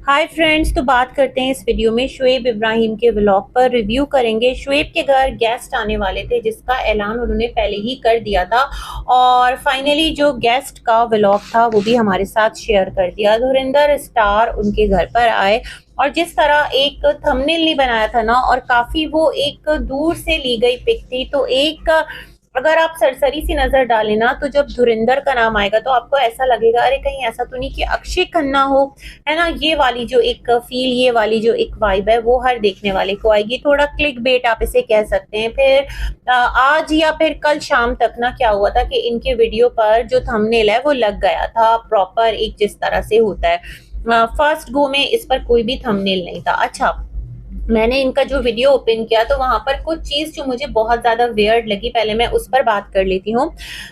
Hi friends, तो बात करते हैं इस वीडियो में शुएब इब्राहिम के व्लॉग पर। रिव्यू करेंगे। शुएब के घर गेस्ट आने वाले थे जिसका ऐलान उन्होंने पहले ही कर दिया था और फाइनली जो गेस्ट का व्लॉग था वो भी हमारे साथ शेयर कर दिया। धुरंधर स्टार उनके घर पर आए और जिस तरह एक थंबनेल नहीं बनाया था ना, और काफी वो एक दूर से ली गई पिक थी। तो एक अगर आप सरसरी सी नजर डालें ना, तो जब धुरंधर का नाम आएगा तो आपको ऐसा लगेगा अरे कहीं ऐसा तो नहीं कि अक्षय खन्ना हो, है ना। ये वाली जो एक फील, ये वाली जो एक वाइब है वो हर देखने वाले को आएगी। थोड़ा क्लिक बेट आप इसे कह सकते हैं। फिर आज या फिर कल शाम तक ना क्या हुआ था कि इनके वीडियो पर जो थंबनेल है वो लग गया था प्रॉपर, एक जिस तरह से होता है। फर्स्ट गो में इस पर कोई भी थंबनेल नहीं था। अच्छा, मैंने इनका जो वीडियो ओपन किया तो वहां पर कुछ चीज जो मुझे बहुत ज्यादा वियर्ड लगी, पहले मैं उस पर बात कर लेती हूँ।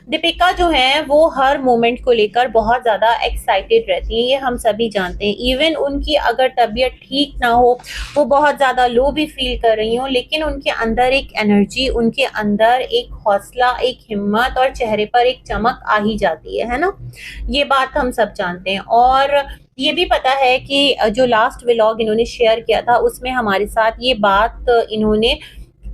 दीपिका जो है वो हर मोमेंट को लेकर बहुत ज्यादा एक्साइटेड रहती है, ये हम सभी जानते हैं। इवन उनकी अगर तबीयत ठीक ना हो, वो बहुत ज्यादा लो भी फील कर रही हो, लेकिन उनके अंदर एक एनर्जी, उनके अंदर एक हौसला, एक हिम्मत और चेहरे पर एक चमक आ ही जाती है ना। ये बात हम सब जानते हैं। और ये भी पता है कि जो लास्ट व्लॉग इन्होंने शेयर किया था उसमें हमारे साथ ये बात इन्होंने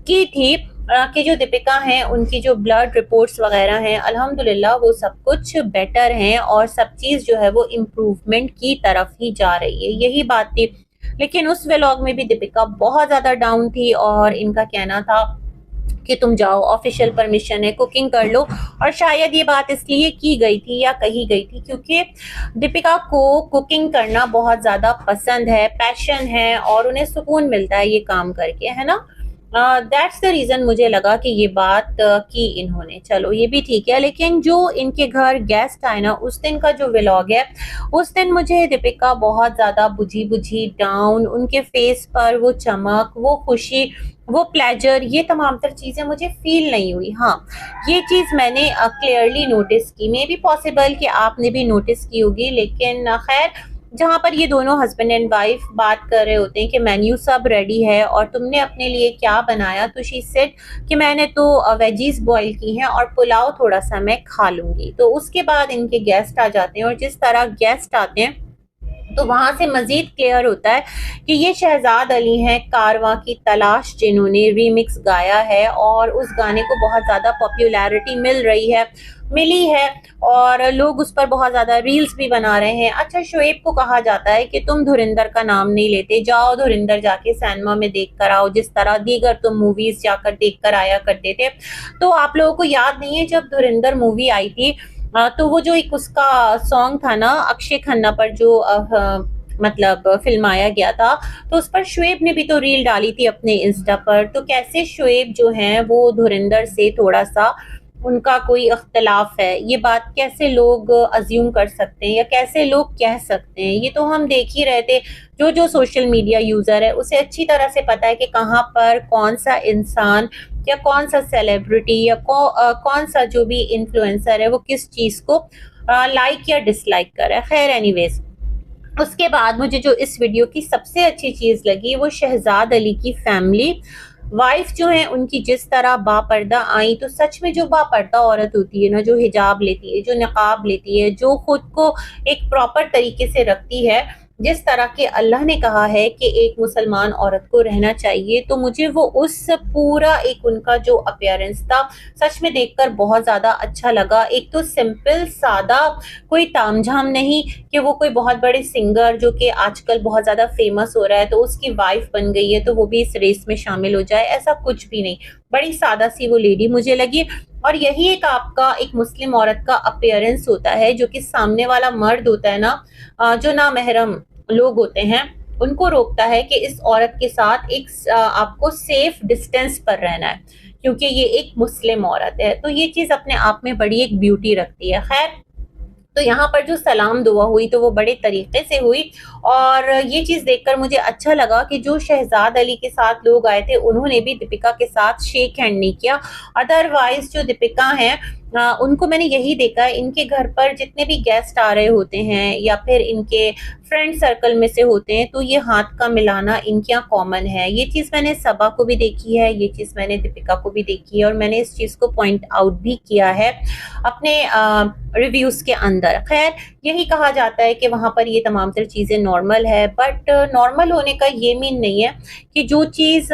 की थी कि जो दीपिका हैं उनकी जो ब्लड रिपोर्ट्स वगैरह हैं, अल्हम्दुलिल्लाह वो सब कुछ बेटर हैं और सब चीज़ जो है वो इम्प्रूवमेंट की तरफ ही जा रही है, यही बात थी। लेकिन उस व्लॉग में भी दीपिका बहुत ज़्यादा डाउन थी और इनका कहना था कि तुम जाओ, ऑफिशियल परमिशन है, कुकिंग कर लो। और शायद ये बात इसलिए की गई थी या कही गई थी क्योंकि दीपिका को कुकिंग करना बहुत ज़्यादा पसंद है, पैशन है और उन्हें सुकून मिलता है ये काम करके, है ना। दैट्स द रीज़न मुझे लगा कि ये बात की इन्होंने। चलो ये भी ठीक है, लेकिन जो इनके घर गेस्ट आए ना, उस दिन का जो व्लॉग है, उस दिन मुझे दीपिका बहुत ज़्यादा बुझी बुझी डाउन, उनके फेस पर वो चमक, वो खुशी, वो प्लेजर, ये तमाम तर चीज़ें मुझे फील नहीं हुई। हाँ, ये चीज़ मैंने क्लियरली नोटिस की। मे बी पॉसिबल कि आपने भी नोटिस की होगी, लेकिन खैर, जहाँ पर ये दोनों हस्बैंड एंड वाइफ बात कर रहे होते हैं कि मेन्यू सब रेडी है और तुमने अपने लिए क्या बनाया, तो शी सेड कि मैंने तो वेजीज बॉईल की हैं और पुलाव थोड़ा सा मैं खा लूंगी। तो उसके बाद इनके गेस्ट आ जाते हैं और जिस तरह गेस्ट आते हैं तो वहां से मजीद क्लियर होता है कि ये शहजाद अली हैं, कारवां की तलाश, जिन्होंने रीमिक्स गाया है और उस गाने को बहुत ज़्यादा पॉपुलैरिटी मिली है और लोग उस पर बहुत ज़्यादा रील्स भी बना रहे हैं। अच्छा, शोएब को कहा जाता है कि तुम धुरंधर का नाम नहीं लेते, जाओ धुरंधर जाके सिनेमा में देख कर आओ, जिस तरह दीगर तुम मूवीज जाकर देख कर आया करते थे। तो आप लोगों को याद नहीं है जब धुरंधर मूवी आई थी, तो वो जो एक उसका सॉन्ग था ना अक्षय खन्ना पर, जो मतलब फिल्माया गया था, तो उस पर शुएब ने भी तो रील डाली थी अपने इंस्टा पर। तो कैसे शुएब जो हैं वो धुरंधर से थोड़ा सा उनका कोई इख्तलाफ है, ये बात कैसे लोग अज्यूम कर सकते हैं या कैसे लोग कह सकते हैं, ये तो हम देख ही रहे थे। जो जो सोशल मीडिया यूजर है उसे अच्छी तरह से पता है कि कहाँ पर कौन सा इंसान या कौन सा सेलिब्रिटी या कौन सा जो भी इन्फ्लुएंसर है वो किस चीज को लाइक या डिसलाइक कर रहा है। खैर एनीवेज, उसके बाद मुझे जो इस वीडियो की सबसे अच्छी चीज लगी वो शहजाद अली की फैमिली, वाइफ जो है उनकी जिस तरह बापर्दा आई। तो सच में जो बापर्दा औरत होती है ना, जो हिजाब लेती है, जो निकाब लेती है, जो खुद को एक प्रॉपर तरीके से रखती है, जिस तरह के अल्लाह ने कहा है कि एक मुसलमान औरत को रहना चाहिए, तो मुझे वो उस पूरा एक उनका जो अपीयरेंस था सच में देखकर बहुत ज़्यादा अच्छा लगा। एक तो सिंपल सादा, कोई तामझाम नहीं कि वो कोई बहुत बड़े सिंगर जो कि आजकल बहुत ज़्यादा फेमस हो रहा है तो उसकी वाइफ बन गई है तो वो भी इस रेस में शामिल हो जाए, ऐसा कुछ भी नहीं। बड़ी सादा सी वो लेडी मुझे लगी। और यही एक आपका एक मुस्लिम औरत का अपीयरेंस होता है, जो कि सामने वाला मर्द होता है ना, जो नामहरम लोग होते हैं, उनको रोकता है कि इस औरत के साथ एक आपको सेफ डिस्टेंस पर रहना है क्योंकि ये एक मुस्लिम औरत है। तो ये चीज अपने आप में बड़ी एक ब्यूटी रखती है। खैर, तो यहाँ पर जो सलाम दुआ हुई तो वो बड़े तरीके से हुई और ये चीज़ देखकर मुझे अच्छा लगा कि जो शहजाद अली के साथ लोग आए थे उन्होंने भी दीपिका के साथ शेक हैंड नहीं किया। अदरवाइज जो दीपिका हैं उनको मैंने यही देखा है, इनके घर पर जितने भी गेस्ट आ रहे होते हैं या फिर इनके फ्रेंड सर्कल में से होते हैं, तो ये हाथ का मिलाना इनके यहाँ कॉमन है। ये चीज़ मैंने सबा को भी देखी है, ये चीज़ मैंने दीपिका को भी देखी है और मैंने इस चीज़ को पॉइंट आउट भी किया है अपने रिव्यूज़ के अंदर। ख़ैर, यही कहा जाता है कि वहाँ पर ये तमाम तर चीज़ें नॉर्मल है, बट नॉर्मल होने का ये मीन नहीं है कि जो चीज़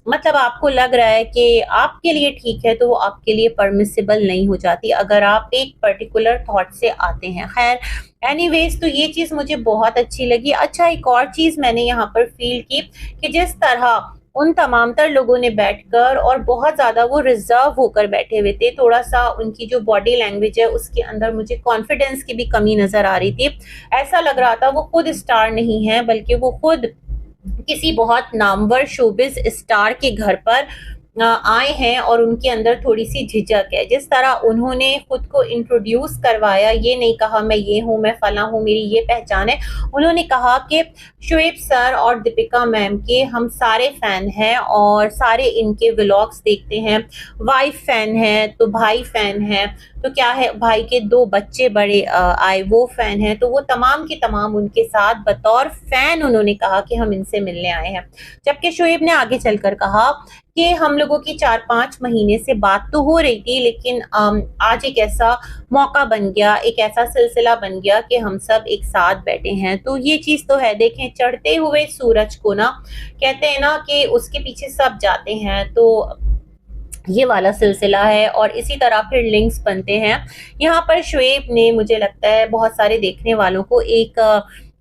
मतलब आपको लग रहा है कि आपके लिए ठीक है, तो वो आपके लिए परमिसिबल नहीं हो जाती, अगर आप एक पर्टिकुलर थॉट से आते हैं। खैर, एनीवेज़ तो ये चीज़ मुझे बहुत अच्छी लगी। अच्छा, एक और चीज़ मैंने यहाँ पर फ़ील की कि जिस तरह उन तमाम तर लोगों ने बैठकर और बहुत ज़्यादा वो रिज़र्व होकर बैठे हुए थे, थोड़ा-सा उनकी जो बॉडी लैंग्वेज है उसके अंदर मुझे कॉन्फिडेंस की भी कमी नज़र आ रही थी। ऐसा लग रहा था वो खुद स्टार नहीं है, बल्कि वो खुद किसी बहुत नामवर शोबिज़ स्टार के घर पर आए हैं और उनके अंदर थोड़ी-सी झिझक है। जिस तरह उन्होंने खुद को इंट्रोड्यूस करवाया, ये नहीं कहा मैं ये हूँ, मैं फलाँ हूँ, मेरी ये पहचान है। उन्होंने कहा कि शोएब सर और दीपिका मैम के हम सारे फ़ैन हैं और सारे इनके व्लॉग्स देखते हैं। वाइफ़ फ़ैन है, तो भाई फ़ैन है, तो क्या है भाई के 2 बच्चे बड़े आए वो फ़ैन हैं। तो वो तमाम के तमाम उनके साथ बतौर फ़ैन उन्होंने कहा कि हम इनसे मिलने आए हैं। जबकि शोएब ने आगे चलकर कहा कि हम लोगों की 4-5 महीने से बात तो हो रही थी, लेकिन आज एक ऐसा मौका बन गया, एक ऐसा सिलसिला बन गया कि हम सब एक साथ बैठे हैं। तो ये चीज़ तो है, देखें चढ़ते हुए सूरज को ना कहते हैं ना कि उसके पीछे सब जाते हैं, तो ये वाला सिलसिला है और इसी तरह फिर लिंक्स बनते हैं। यहाँ पर शोएब ने मुझे लगता है बहुत सारे देखने वालों को एक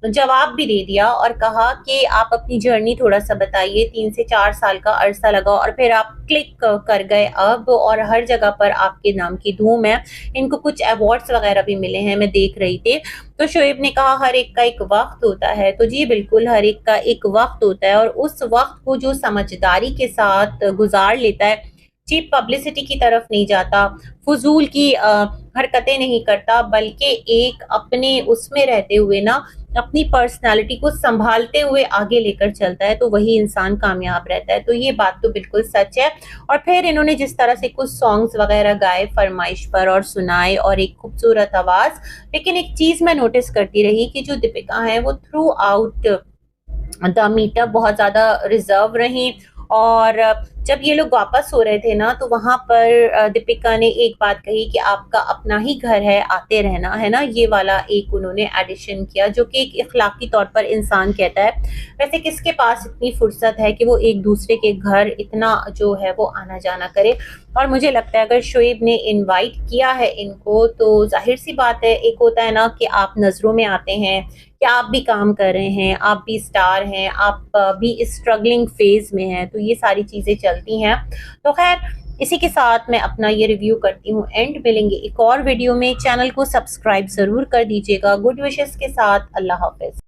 जवाब भी दे दिया और कहा कि आप अपनी जर्नी थोड़ा-सा बताइए, 3 से 4 साल का अरसा लगा और फिर आप क्लिक कर गए अब और हर जगह पर आपके नाम की धूम है। इनको कुछ अवार्ड्स वगैरह भी मिले हैं, मैं देख रही थी। तो शोएब ने कहा हर एक का एक वक़्त होता है, तो जी बिल्कुल हर एक का एक वक़्त होता है और उस वक़्त को जो समझदारी के साथ गुज़ार लेता है, चीप पब्लिसिटी की तरफ नहीं जाता, फ़ुज़ूल की हरकतें नहीं करता, बल्कि एक अपने उसमें रहते हुए ना अपनी पर्सनैलिटी को सँभालते हुए आगे लेकर चलता है, तो वही इंसान कामयाब रहता है। तो ये बात तो बिल्कुल सच है। और फिर इन्होंने जिस तरह से कुछ सॉन्ग्स वग़ैरह गाए फ़रमाइश पर और सुनाए और एक खूबसूरत आवाज़, लेकिन एक चीज़ मैं नोटिस करती रही कि जो दीपिका हैं वो थ्रू आउट द मीटअप बहुत ज़्यादा रिज़र्व रहीं और जब ये लोग वापस हो रहे थे ना, तो वहाँ पर दीपिका ने एक बात कही कि आपका अपना ही घर है, आते रहना, है ना? ये वाला एक उन्होंने एडिशन किया, जो कि एक इख़्लाक़ी तौर पर इंसान कहता है। वैसे किसके पास इतनी फ़ुर्सत है कि वो एक-दूसरे के घर इतना जो है वो आना-जाना करे। और मुझे लगता है अगर शोएब ने इनवाइट किया है इनको, तो ज़ाहिर-सी बात है, एक होता है ना कि आप नज़रों में आते हैं, कि आप भी काम कर रहे हैं, आप भी स्टार हैं, आप भी इस स्ट्रगलिंग फ़ेज़ में हैं, तो ये सारी चीज़ें चलती हैं। तो ख़ैर, इसी के साथ मैं अपना ये रिव्यू करती हूँ एंड। मिलेंगे एक और वीडियो में, चैनल को सब्सक्राइब ज़रूर कर दीजिएगा। गुड विशेज़ के साथ, अल्लाह हाफ़िज़।